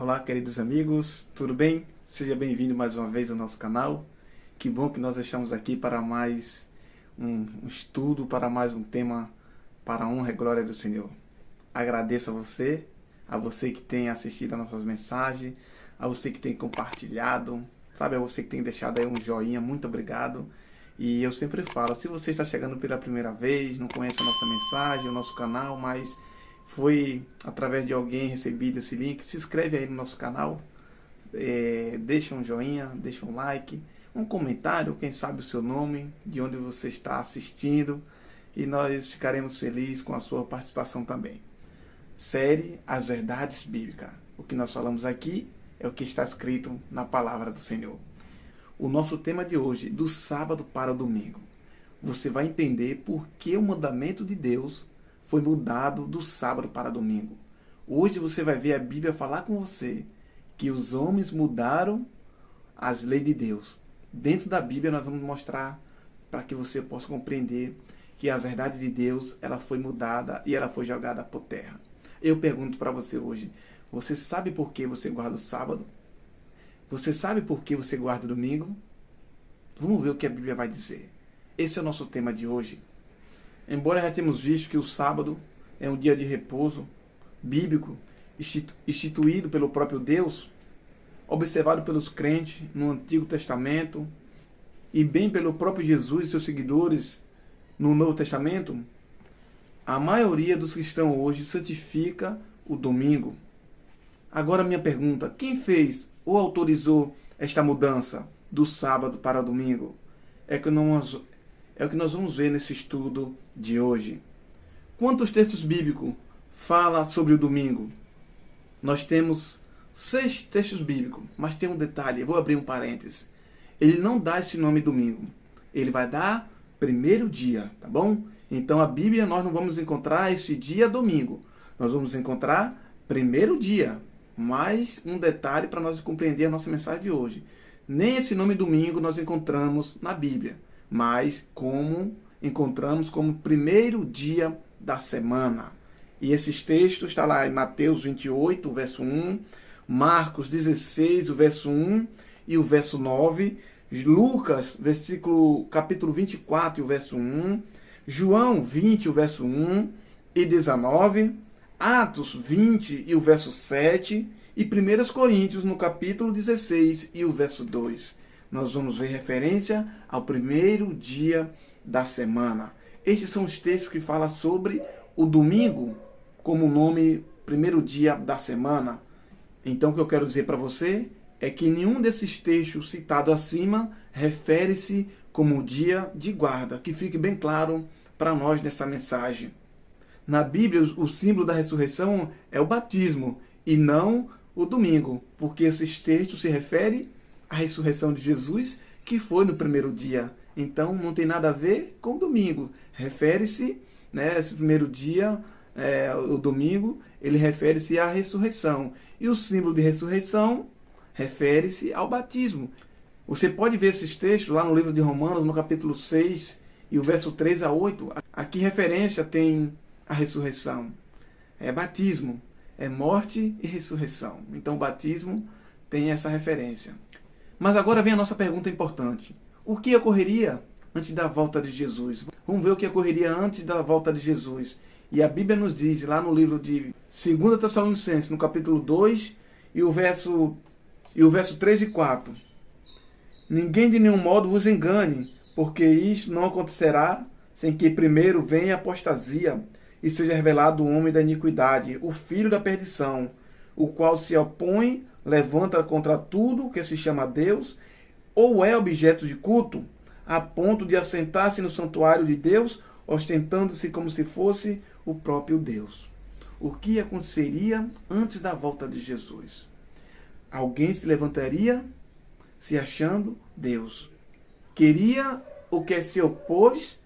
Olá, queridos amigos, tudo bem? Seja bem-vindo mais uma vez ao nosso canal. Que bom que nós estamos aqui para mais um estudo, para mais um tema para a honra e glória do Senhor. Agradeço a você que tem assistido as nossas mensagens, a você que tem compartilhado, sabe, a você que tem deixado aí um joinha, muito obrigado. E eu sempre falo, se você está chegando pela primeira vez, não conhece a nossa mensagem, o nosso canal, mas foi através de alguém recebido esse link, se inscreve aí no nosso canal, deixa um joinha, deixa um like, um comentário, quem sabe o seu nome, de onde você está assistindo, e nós ficaremos felizes com a sua participação também. Série As Verdades Bíblicas. O que nós falamos aqui é o que está escrito na palavra do Senhor. O nosso tema de hoje, do sábado para o domingo. Você vai entender por que o mandamento de Deus foi mudado do sábado para domingo. Hoje você vai ver a Bíblia falar com você que os homens mudaram as leis de Deus. Dentro da Bíblia nós vamos mostrar para que você possa compreender que a verdade de Deus ela foi mudada e ela foi jogada por terra. Eu pergunto para você hoje, você sabe por que você guarda o sábado? Você sabe por que você guarda o domingo? Vamos ver o que a Bíblia vai dizer. Esse é o nosso tema de hoje. Embora já temos visto que o sábado é um dia de repouso bíblico, instituído pelo próprio Deus, observado pelos crentes no Antigo Testamento e bem pelo próprio Jesus e seus seguidores no Novo Testamento, a maioria dos cristãos hoje santifica o domingo. Agora minha pergunta, quem fez ou autorizou esta mudança do sábado para o domingo? É o que nós vamos ver nesse estudo de hoje. Quantos textos bíblicos falam sobre o domingo? Nós temos 6 textos bíblicos, mas tem um detalhe, eu vou abrir um parênteses. Ele não dá esse nome domingo, ele vai dar primeiro dia, tá bom? Então a Bíblia nós não vamos encontrar esse dia domingo, nós vamos encontrar primeiro dia. Mais um detalhe para nós compreender a nossa mensagem de hoje. Nem esse nome domingo nós encontramos na Bíblia, mas como encontramos como primeiro dia da semana. E esses textos estão lá em Mateus 28, verso 1, Marcos 16, o verso 1 e o verso 9, Lucas, capítulo 24, o verso 1, João 20, o verso 1 e 19, Atos 20 e o verso 7 e 1 Coríntios no capítulo 16 e o verso 2. Nós vamos ver referência ao primeiro dia da semana. Estes são os textos que falam sobre o domingo como nome primeiro dia da semana. Então o que eu quero dizer para você é que nenhum desses textos citados acima refere-se como dia de guarda, que fique bem claro para nós nessa mensagem. Na Bíblia, o símbolo da ressurreição é o batismo e não o domingo, porque esses textos se referem à ressurreição de Jesus, que foi no primeiro dia. Então, não tem nada a ver com o domingo. Refere-se, esse primeiro dia, o domingo, ele refere-se à ressurreição. E o símbolo de ressurreição refere-se ao batismo. Você pode ver esses textos lá no livro de Romanos, no capítulo 6, e o verso 3 a 8. Aqui referência tem a ressurreição. É batismo, é morte e ressurreição. Então o batismo tem essa referência. Mas agora vem a nossa pergunta importante. O que ocorreria antes da volta de Jesus? Vamos ver o que ocorreria antes da volta de Jesus. E a Bíblia nos diz lá no livro de 2 Tessalonicenses, no capítulo 2, e o verso 3 e 4. Ninguém de nenhum modo vos engane, porque isto não acontecerá sem que primeiro venha a apostasia e seja revelado o homem da iniquidade, o filho da perdição, o qual se opõe, levanta contra tudo que se chama Deus, ou é objeto de culto, a ponto de assentar-se no santuário de Deus, ostentando-se como se fosse o próprio Deus. O que aconteceria antes da volta de Jesus? Alguém se levantaria se achando Deus. Queria o que se opôs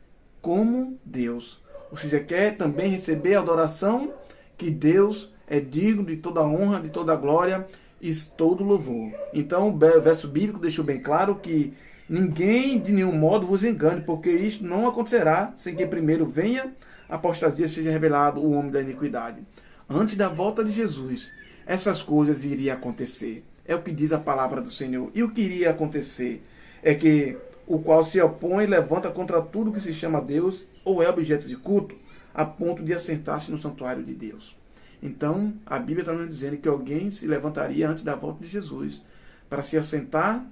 como Deus. Ou seja, quer também receber a adoração que Deus é digno de toda honra, de toda glória e todo louvor. Então o verso bíblico deixou bem claro que ninguém de nenhum modo vos engane, porque isto não acontecerá sem que primeiro venha a apostasia, seja revelado o homem da iniquidade. Antes da volta de Jesus, essas coisas iriam acontecer. É o que diz a palavra do Senhor. E o que iria acontecer é que o qual se opõe e levanta contra tudo que se chama Deus ou é objeto de culto, a ponto de assentar-se no santuário de Deus. Então, a Bíblia está nos dizendo que alguém se levantaria antes da volta de Jesus para se assentar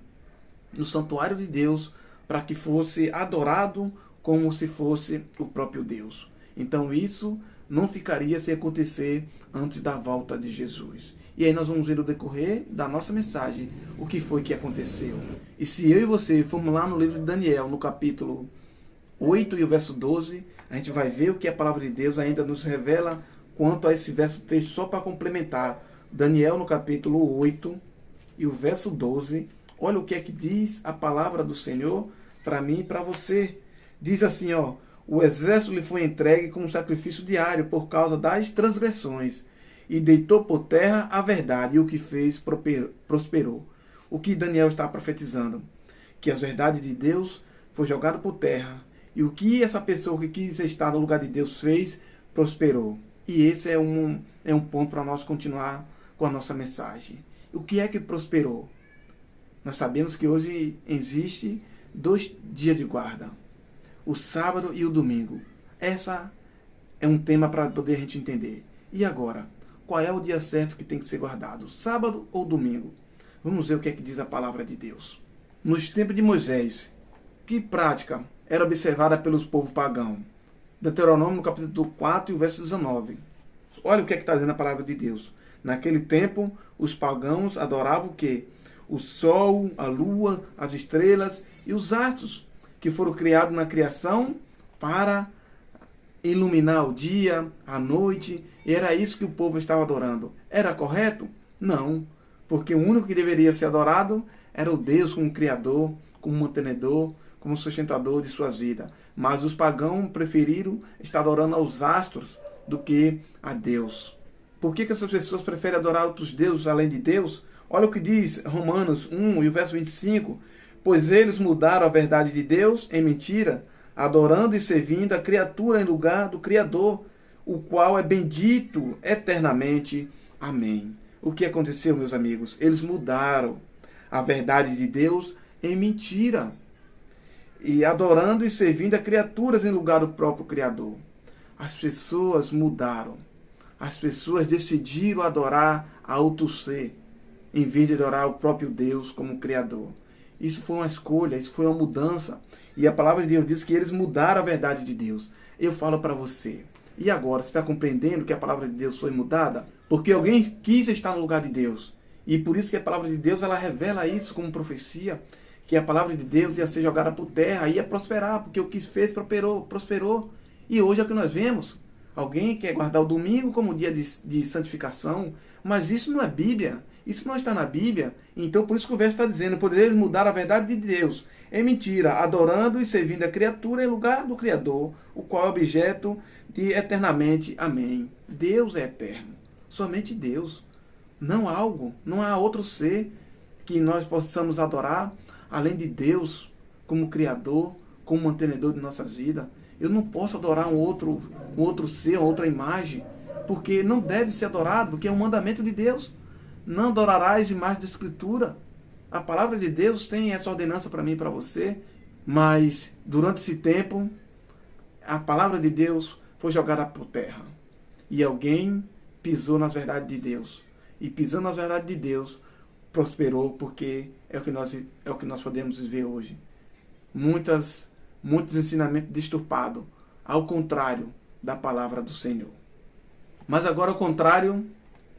no santuário de Deus, para que fosse adorado como se fosse o próprio Deus. Então, isso não ficaria sem acontecer antes da volta de Jesus. E aí nós vamos ver no decorrer da nossa mensagem o que foi que aconteceu. E se eu e você formos lá no livro de Daniel, no capítulo 8 e o verso 12, a gente vai ver o que a palavra de Deus ainda nos revela quanto a esse verso texto, só para complementar. Daniel no capítulo 8 e o verso 12, olha o que é que diz a palavra do Senhor para mim e para você. Diz assim, ó: o exército lhe foi entregue como sacrifício diário por causa das transgressões, e deitou por terra a verdade, e o que fez prosperou. O que Daniel está profetizando? Que as verdades de Deus foi jogado por terra, e o que essa pessoa que quis estar no lugar de Deus fez, prosperou. E esse é um ponto para nós continuar com a nossa mensagem. O que é que prosperou? Nós sabemos que hoje existe 2 dias de guarda, o sábado e o domingo. Essa é um tema para poder a gente entender. E agora? Qual é o dia certo que tem que ser guardado? Sábado ou domingo? Vamos ver o que é que diz a palavra de Deus. Nos tempos de Moisés, que prática era observada pelos povos pagãos? Deuteronômio, no capítulo 4 e o verso 19. Olha o que é que está dizendo a palavra de Deus. Naquele tempo, os pagãos adoravam o quê? O sol, a lua, as estrelas e os astros, que foram criados na criação para iluminar o dia, a noite. E era isso que o povo estava adorando. Era correto? Não. Porque o único que deveria ser adorado era o Deus como Criador, como mantenedor, como sustentador de suas vidas. Mas os pagãos preferiram estar adorando aos astros do que a Deus. Por que essas pessoas preferem adorar outros deuses além de Deus? Olha o que diz Romanos 1 e o verso 25. Pois eles mudaram a verdade de Deus em mentira, adorando e servindo a criatura em lugar do Criador, o qual é bendito eternamente. Amém. O que aconteceu, meus amigos? Eles mudaram a verdade de Deus em mentira, e adorando e servindo a criaturas em lugar do próprio Criador. As pessoas mudaram. As pessoas decidiram adorar a outro ser, em vez de adorar o próprio Deus como Criador. Isso foi uma escolha, isso foi uma mudança. E a palavra de Deus diz que eles mudaram a verdade de Deus. Eu falo para você. E agora, você está compreendendo que a palavra de Deus foi mudada? Porque alguém quis estar no lugar de Deus. E por isso que a palavra de Deus, ela revela isso como profecia. Que a palavra de Deus ia ser jogada por terra, ia prosperar. Porque o que fez prosperou. E hoje é o que nós vemos. Alguém quer guardar o domingo como dia de santificação. Mas isso não é Bíblia. Isso não está na Bíblia. Então, por isso que o verso está dizendo: por eles mudar a verdade de Deus em mentira, adorando e servindo a criatura em lugar do Criador, o qual é objeto de eternamente. Amém. Deus é eterno. Somente Deus. Não algo, não há outro ser que nós possamos adorar além de Deus como Criador, como mantenedor de nossas vidas. Eu não posso adorar um outro ser, outra imagem, porque não deve ser adorado, porque é um mandamento de Deus. Não adorarás imagem da Escritura. A palavra de Deus tem essa ordenança para mim e para você, mas durante esse tempo, a palavra de Deus foi jogada por terra. E alguém pisou nas verdades de Deus. E pisando nas verdades de Deus, prosperou, porque é o que nós podemos ver hoje. Muitos ensinamentos disturpados, ao contrário da palavra do Senhor. Mas agora ao contrário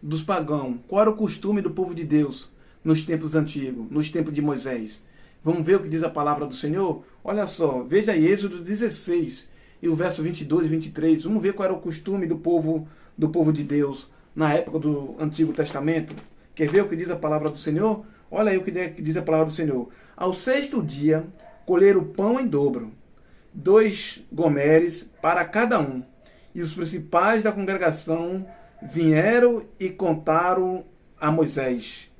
dos pagãos. Qual era o costume do povo de Deus nos tempos antigos, nos tempos de Moisés? Vamos ver o que diz a palavra do Senhor? Olha só, veja aí Êxodo 16 e o verso 22 e 23. Vamos ver qual era o costume do povo de Deus na época do Antigo Testamento. Quer ver o que diz a palavra do Senhor? Olha aí o que diz a palavra do Senhor. Ao 6º dia, colheram pão em dobro, 2 gomeres para cada um. E os principais da congregação vieram e contaram a Moisés.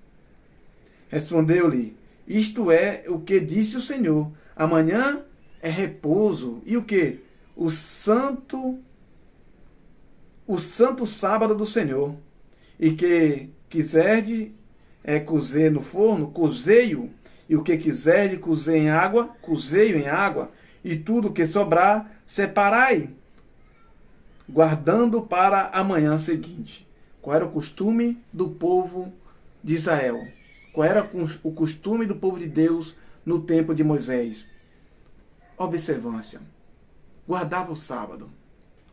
Respondeu-lhe: isto é o que disse o Senhor: amanhã é repouso. E o que? O santo sábado do Senhor. E que quiserdes cozer no forno, cozei-o, e o que quiserdes cozer em água, cozei-o em água, e tudo o que sobrar, separai, guardando para a manhã seguinte. Qual era o costume do povo de Israel? Qual era o costume do povo de Deus no tempo de Moisés? Observância. Guardava o sábado.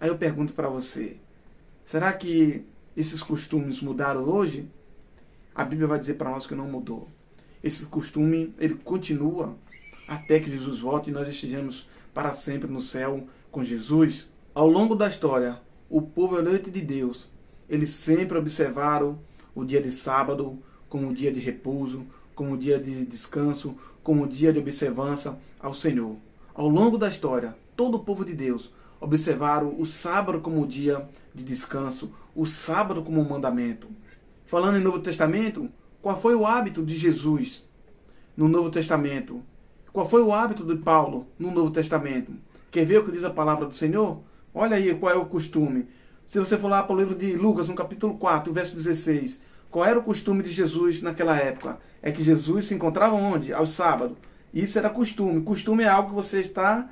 Aí eu pergunto para você, será que esses costumes mudaram hoje? A Bíblia vai dizer para nós que não mudou. Esse costume, ele continua até que Jesus volte e nós estejamos para sempre no céu com Jesus. Ao longo da história, o povo eleito de Deus, eles sempre observaram o dia de sábado como um dia de repouso, como um dia de descanso, como um dia de observância ao Senhor. Ao longo da história, todo o povo de Deus observaram o sábado como dia de descanso, o sábado como um mandamento. Falando em Novo Testamento, qual foi o hábito de Jesus no Novo Testamento? Qual foi o hábito de Paulo no Novo Testamento? Quer ver o que diz a palavra do Senhor? Olha aí qual é o costume. Se você for lá para o livro de Lucas, no capítulo 4, verso 16, qual era o costume de Jesus naquela época? É que Jesus se encontrava onde? Aos sábados. Isso era costume. Costume é algo que você está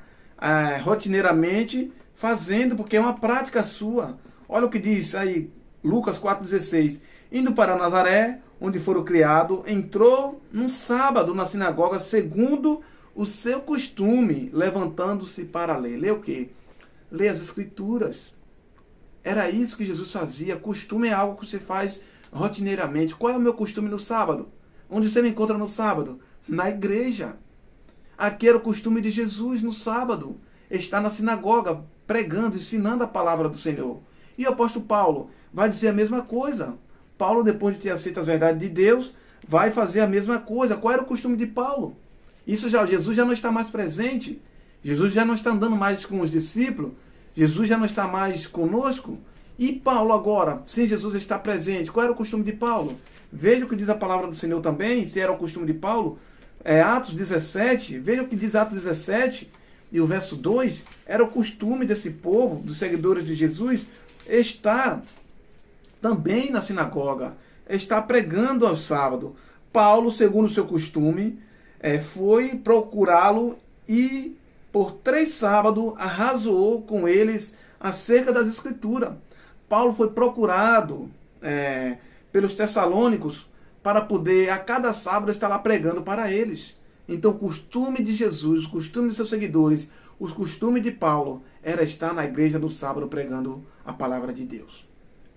rotineiramente fazendo, porque é uma prática sua. Olha o que diz aí, Lucas 4,16. Indo para Nazaré, onde foram criados, entrou num sábado na sinagoga, segundo o seu costume, levantando-se para ler. Ler o quê? Ler as Escrituras. Era isso que Jesus fazia. Costume é algo que você faz rotineiramente. Qual é o meu costume no sábado? Onde você me encontra no sábado? Na igreja. Aqui era o costume de Jesus no sábado. Estar na sinagoga, pregando, ensinando a palavra do Senhor. E o apóstolo Paulo vai dizer a mesma coisa. Paulo, depois de ter aceito as verdades de Deus, vai fazer a mesma coisa. Qual era o costume de Paulo? Jesus já não está mais presente. Jesus já não está andando mais com os discípulos. Jesus já não está mais conosco. E Paulo agora, sem Jesus estar presente, qual era o costume de Paulo? Veja o que diz a palavra do Senhor também, se era o costume de Paulo. Atos 17, veja o que diz Atos 17 e o verso 2. Era o costume desse povo, dos seguidores de Jesus, estar também na sinagoga, estar pregando ao sábado. Paulo, segundo o seu costume, foi procurá-lo e por 3 sábados arrazoou com eles acerca das Escrituras. Paulo foi procurado pelos tessalônicos para poder a cada sábado estar lá pregando para eles. Então o costume de Jesus, o costume de seus seguidores, o costume de Paulo era estar na igreja no sábado pregando a palavra de Deus.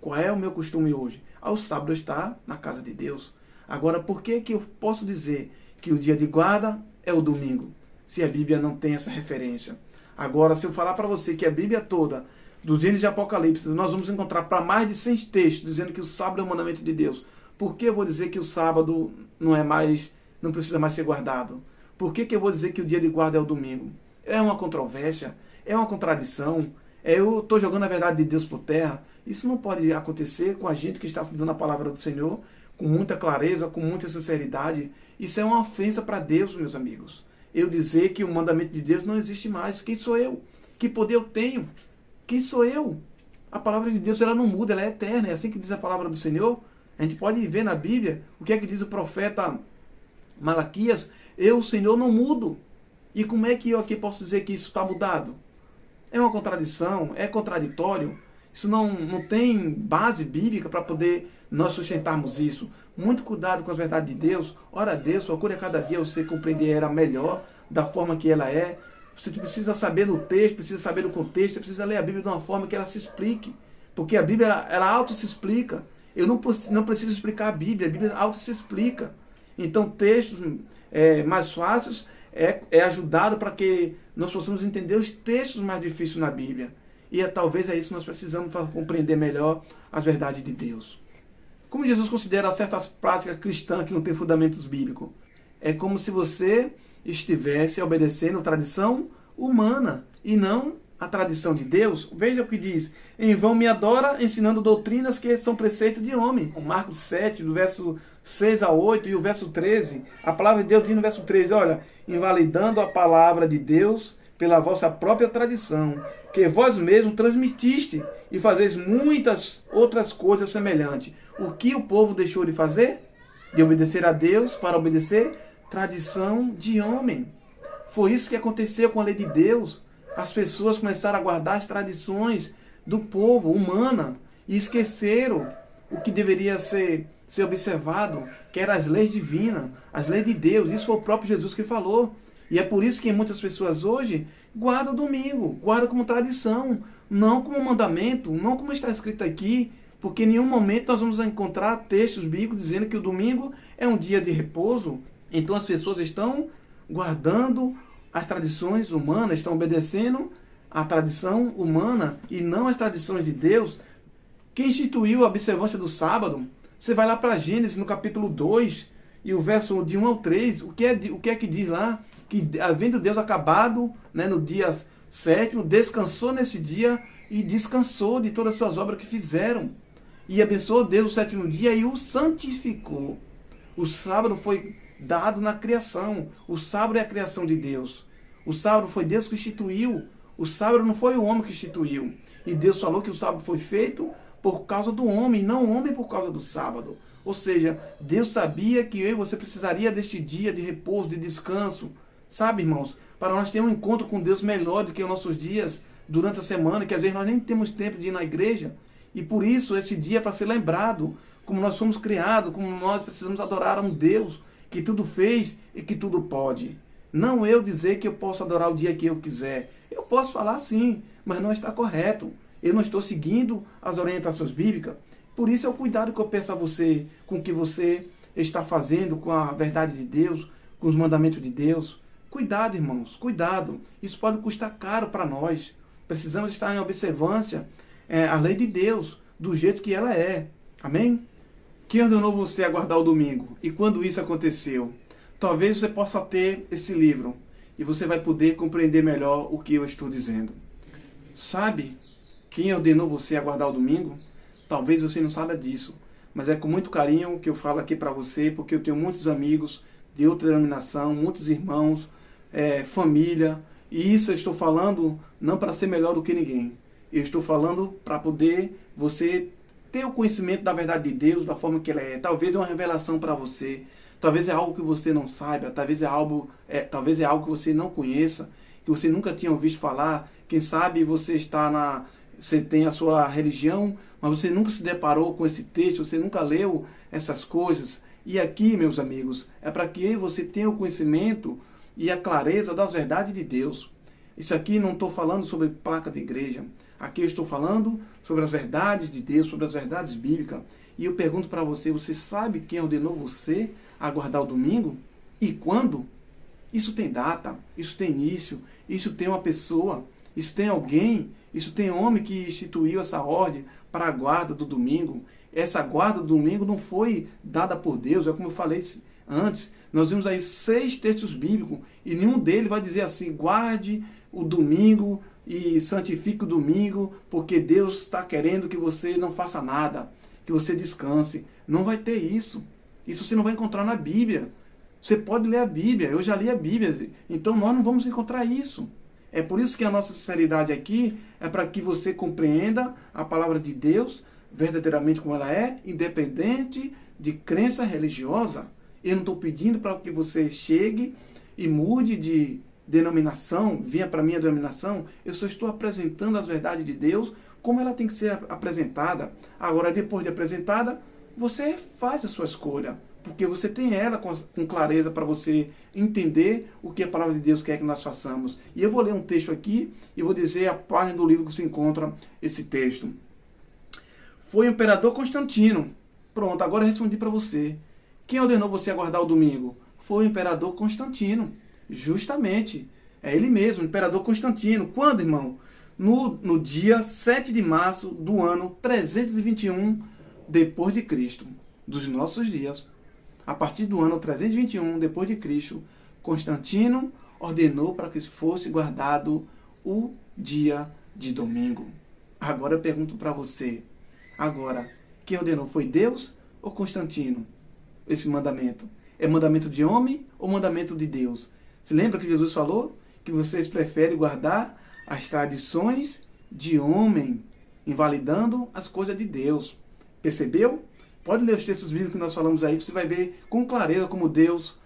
Qual é o meu costume hoje? Ao sábado estar na casa de Deus. Agora, por que eu posso dizer que o dia de guarda é o domingo, se a Bíblia não tem essa referência? Agora, se eu falar para você que a Bíblia toda, dos Gênesis de Apocalipse, nós vamos encontrar para mais de 100 textos dizendo que o sábado é o mandamento de Deus. Por que eu vou dizer que o sábado não precisa mais ser guardado? Por que eu vou dizer que o dia de guarda é o domingo? É uma controvérsia? É uma contradição? Eu estou jogando a verdade de Deus por terra? Isso não pode acontecer com a gente que está estudando a palavra do Senhor com muita clareza, com muita sinceridade. Isso é uma ofensa para Deus, meus amigos. Eu dizer que o mandamento de Deus não existe mais. Quem sou eu? Que poder eu tenho? Quem sou eu? A palavra de Deus ela não muda, ela é eterna. É assim que diz a palavra do Senhor. A gente pode ver na Bíblia o que é que diz o profeta Malaquias. Eu, o Senhor, não mudo. E como é que eu aqui posso dizer que isso está mudado? É uma contradição? É contraditório? Isso não tem base bíblica para poder nós sustentarmos isso. Muito cuidado com as verdades de Deus. Ora a Deus, procure a cada dia você compreender ela melhor, da forma que ela é. Você precisa saber do texto, precisa saber do contexto, você precisa ler a Bíblia de uma forma que ela se explique. Porque a Bíblia, ela auto se explica. Eu não preciso explicar a Bíblia auto se explica. Então, textos mais fáceis é ajudado para que nós possamos entender os textos mais difíceis na Bíblia. E talvez é isso que nós precisamos para compreender melhor as verdades de Deus. Como Jesus considera certas práticas cristãs que não têm fundamentos bíblicos? É como se você estivesse obedecendo a tradição humana e não a tradição de Deus. Veja o que diz: em vão me adora, ensinando doutrinas que são preceitos de homem. Marcos 7, do verso 6 a 8 e o verso 13, a palavra de Deus diz no verso 13, olha, invalidando a palavra de Deus pela vossa própria tradição, que vós mesmos transmitiste, e fazeis muitas outras coisas semelhantes. O que o povo deixou de fazer? De obedecer a Deus para obedecer tradição de homem. Foi isso que aconteceu com a lei de Deus. As pessoas começaram a guardar as tradições do povo, humana, e esqueceram o que deveria ser observado, que eram as leis divinas, as leis de Deus. Isso foi o próprio Jesus que falou. E é por isso que muitas pessoas hoje guardam o domingo, guardam como tradição, não como mandamento, não como está escrito aqui, porque em nenhum momento nós vamos encontrar textos bíblicos dizendo que o domingo é um dia de repouso. Então as pessoas estão guardando as tradições humanas, estão obedecendo a tradição humana e não as tradições de Deus. Quem instituiu a observância do sábado? Você vai lá para Gênesis, no capítulo 2, e o verso de 1 ao 3, o que é que diz lá? Que havendo Deus acabado, né, no dia 7º, descansou nesse dia e descansou de todas as suas obras que fizeram. E abençoou Deus o 7º dia e o santificou. O sábado foi dado na criação. O sábado é a criação de Deus. O sábado foi Deus que instituiu. O sábado não foi o homem que instituiu. E Deus falou que o sábado foi feito por causa do homem, não o homem por causa do sábado. Ou seja, Deus sabia que eu e você precisaria deste dia de repouso, de descanso. Sabe, irmãos? Para nós ter um encontro com Deus melhor do que os nossos dias durante a semana, que às vezes nós nem temos tempo de ir na igreja. E por isso esse dia é para ser lembrado, como nós somos criados, como nós precisamos adorar a um Deus que tudo fez e que tudo pode. Não eu dizer que eu posso adorar o dia que eu quiser. Eu posso falar sim, mas não está correto. Eu não estou seguindo as orientações bíblicas. Por isso é o cuidado que eu peço a você, com o que você está fazendo, com a verdade de Deus, com os mandamentos de Deus. Cuidado, irmãos, cuidado. Isso pode custar caro para nós. Precisamos estar em observância à lei de Deus, do jeito que ela é. Amém? Quem ordenou você a guardar o domingo? E quando isso aconteceu? Talvez você possa ter esse livro e você vai poder compreender melhor o que eu estou dizendo. Sabe quem ordenou você a guardar o domingo? Talvez você não saiba disso, mas é com muito carinho que eu falo aqui para você, porque eu tenho muitos amigos de outra denominação, muitos irmãos, família, e isso eu estou falando não para ser melhor do que ninguém. Eu estou falando para poder você ter o conhecimento da verdade de Deus, da forma que ela é. Talvez é uma revelação para você, talvez é algo que você não saiba, talvez é algo que você não conheça, que você nunca tinha ouvido falar. Quem sabe você tem a sua religião, mas você nunca se deparou com esse texto, você nunca leu essas coisas. E aqui, meus amigos, é para que você tenha o conhecimento e a clareza das verdades de Deus. Isso aqui não estou falando sobre placa de igreja. Aqui eu estou falando sobre as verdades de Deus, sobre as verdades bíblicas. E eu pergunto para você, você sabe quem ordenou você a guardar o domingo? E quando? Isso tem data, isso tem início, isso tem uma pessoa, isso tem alguém, isso tem homem que instituiu essa ordem para a guarda do domingo. Essa guarda do domingo não foi dada por Deus, é como eu falei antes. Nós vimos aí 6 textos bíblicos e nenhum deles vai dizer assim, guarde o domingo e santifique o domingo, porque Deus está querendo que você não faça nada, que você descanse. Não vai ter isso. Isso você não vai encontrar na Bíblia. Você pode ler a Bíblia, eu já li a Bíblia, então nós não vamos encontrar isso. É por isso que a nossa sinceridade aqui é para que você compreenda a palavra de Deus verdadeiramente como ela é, independente de crença religiosa. Eu não estou pedindo para que você chegue e mude de denominação, venha para a minha denominação. Eu só estou apresentando as verdades de Deus como ela tem que ser apresentada. Agora, depois de apresentada, você faz a sua escolha, porque você tem ela com clareza para você entender o que a palavra de Deus quer que nós façamos. E eu vou ler um texto aqui e vou dizer a página do livro que se encontra esse texto. Foi o imperador Constantino. Pronto, agora eu respondi para você. Quem ordenou você a guardar o domingo? Foi o imperador Constantino. Justamente. É ele mesmo, o imperador Constantino. Quando, irmão? No dia 7 de março do ano 321 depois de Cristo, dos nossos dias. A partir do ano 321 depois de Cristo, Constantino ordenou para que fosse guardado o dia de domingo. Agora eu pergunto para você. Agora, quem ordenou foi Deus ou Constantino? Esse mandamento. É mandamento de homem ou mandamento de Deus? Você lembra que Jesus falou que vocês preferem guardar as tradições de homem, invalidando as coisas de Deus? Percebeu? Pode ler os textos bíblicos que nós falamos aí, que você vai ver com clareza como Deus,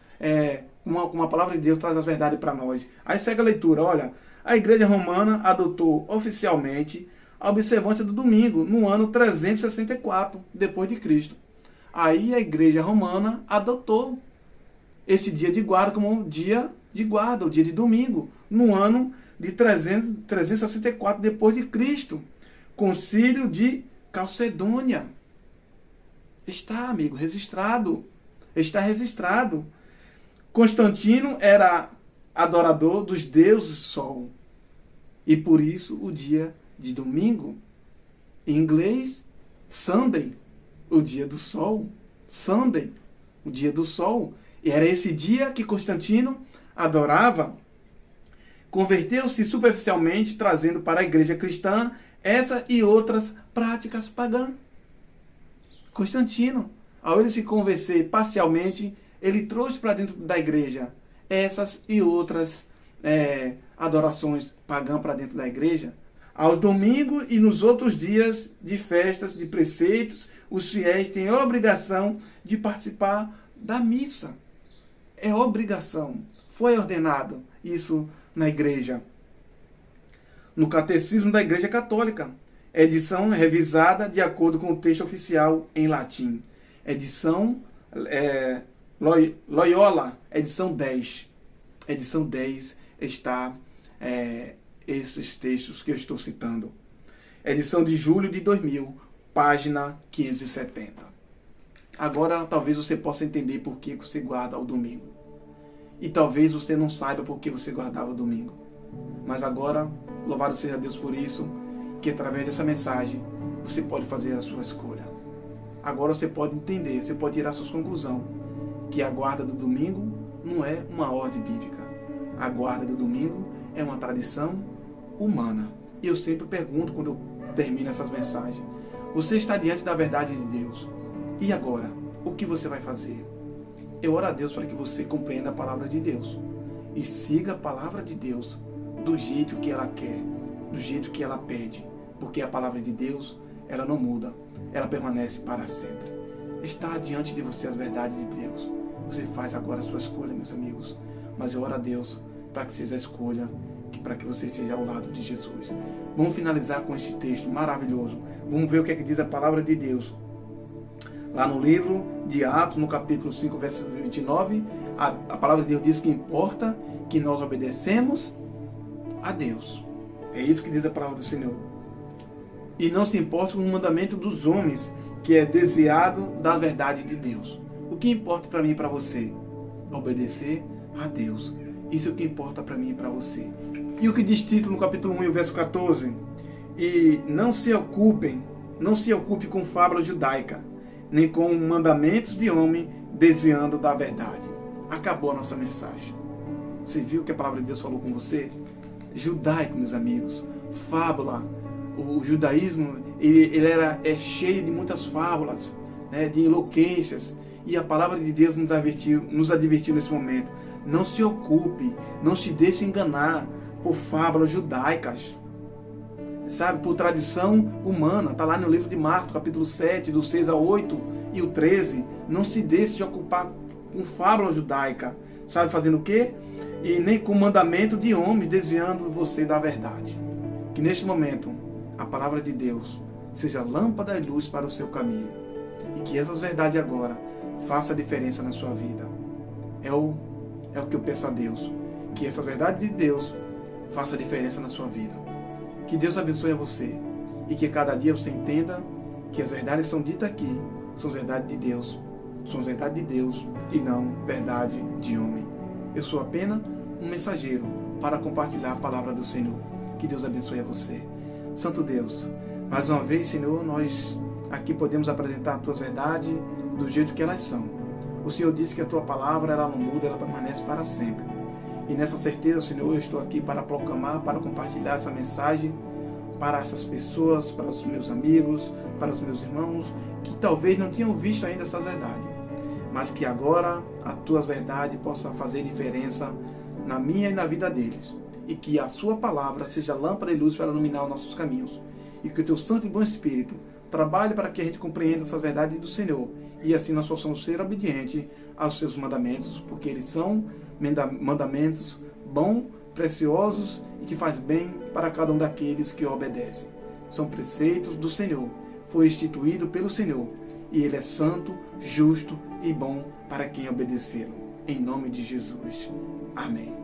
como a palavra de Deus traz as verdades para nós. Aí segue a leitura, olha, a Igreja Romana adotou oficialmente a observância do domingo no ano 364 depois de Cristo. Aí a Igreja Romana adotou esse dia de guarda como um dia de guarda, o dia de domingo, no ano de 364 depois de Cristo. Concílio de Calcedônia. Está, amigo, registrado. Está registrado. Constantino era adorador dos deuses Sol. E por isso o dia de domingo, em inglês, Sunday, o dia do sol. Sunday, o dia do sol. E era esse dia que Constantino adorava. Converteu-se superficialmente, trazendo para a igreja cristã essa e outras práticas pagãs. Constantino, ao ele se converter parcialmente, ele trouxe para dentro da igreja essas e outras adorações pagãs para dentro da igreja. Aos domingos e nos outros dias de festas, de preceitos, os fiéis têm a obrigação de participar da missa. É obrigação. Foi ordenado isso na igreja. No Catecismo da Igreja Católica, edição revisada de acordo com o texto oficial em latim. Edição Loyola, edição 10. Edição 10 está esses textos que eu estou citando. Edição de julho de 2000, página 570. Agora, talvez você possa entender por que você guarda o domingo. E talvez você não saiba por que você guardava o domingo. Mas agora, louvado seja Deus por isso, que através dessa mensagem, você pode fazer a sua escolha. Agora você pode entender, você pode tirar suas conclusões, que a guarda do domingo não é uma ordem bíblica. A guarda do domingo é uma tradição humana. E eu sempre pergunto, quando eu termino essas mensagens, você está diante da verdade de Deus. E agora? O que você vai fazer? Eu oro a Deus para que você compreenda a palavra de Deus. E siga a palavra de Deus do jeito que ela quer, do jeito que ela pede. Porque a palavra de Deus, ela não muda. Ela permanece para sempre. Está diante de você as verdades de Deus. Você faz agora a sua escolha, meus amigos. Mas eu oro a Deus para que seja a escolha, para que você esteja ao lado de Jesus. Vamos finalizar com este texto maravilhoso. Vamos ver o que é que diz a palavra de Deus. Lá no livro de Atos, no capítulo 5, verso 29, a palavra de Deus diz que importa que nós obedecemos a Deus. É isso que diz a palavra do Senhor. E não se importa com o mandamento dos homens, que é desviado da verdade de Deus. O que importa para mim e para você? Obedecer a Deus. Isso é o que importa para mim e para você. E o que diz Tito no capítulo 1, verso 14? E não se ocupe com fábula judaica, nem com mandamentos de homem desviando da verdade. Acabou a nossa mensagem. Você viu que a palavra de Deus falou com você? Judaico, meus amigos. Fábula. O judaísmo é cheio de muitas fábulas, né, de eloquências. E a palavra de Deus nos advertiu nesse momento. Não se ocupe, não se deixe enganar por fábulas judaicas. Sabe, por tradição humana. Está lá no livro de Marcos, capítulo 7, do 6 ao 8 e o 13. Não se deixe de ocupar com fábula judaica. Sabe, fazendo o quê? E nem com mandamento de homem, desviando você da verdade. Que neste momento, a palavra de Deus seja lâmpada e luz para o seu caminho. E que essas verdades agora façam a diferença na sua vida. É o que eu peço a Deus. Que essa verdade de Deus faça a diferença na sua vida. Que Deus abençoe a você. E que cada dia você entenda que as verdades que são ditas aqui são verdades de Deus. São verdade de Deus e não verdade de homem. Eu sou apenas um mensageiro para compartilhar a palavra do Senhor. Que Deus abençoe a você. Santo Deus, mais uma vez, Senhor, nós aqui podemos apresentar as tuas verdades do jeito que elas são. O Senhor disse que a tua palavra, ela não muda, ela permanece para sempre. E nessa certeza, Senhor, eu estou aqui para proclamar, para compartilhar essa mensagem para essas pessoas, para os meus amigos, para os meus irmãos, que talvez não tinham visto ainda essas verdades, mas que agora a tua verdade possa fazer diferença na minha e na vida deles. E que a sua palavra seja lâmpada e luz para iluminar os nossos caminhos. E que o teu Santo e Bom Espírito trabalhe para que a gente compreenda essas verdades do Senhor e assim nós possamos ser obedientes aos seus mandamentos, porque eles são mandamentos bons, preciosos e que faz bem para cada um daqueles que obedecem. São preceitos do Senhor, foi instituído pelo Senhor e Ele é santo, justo e bom para quem obedecê-lo. Em nome de Jesus. Amém.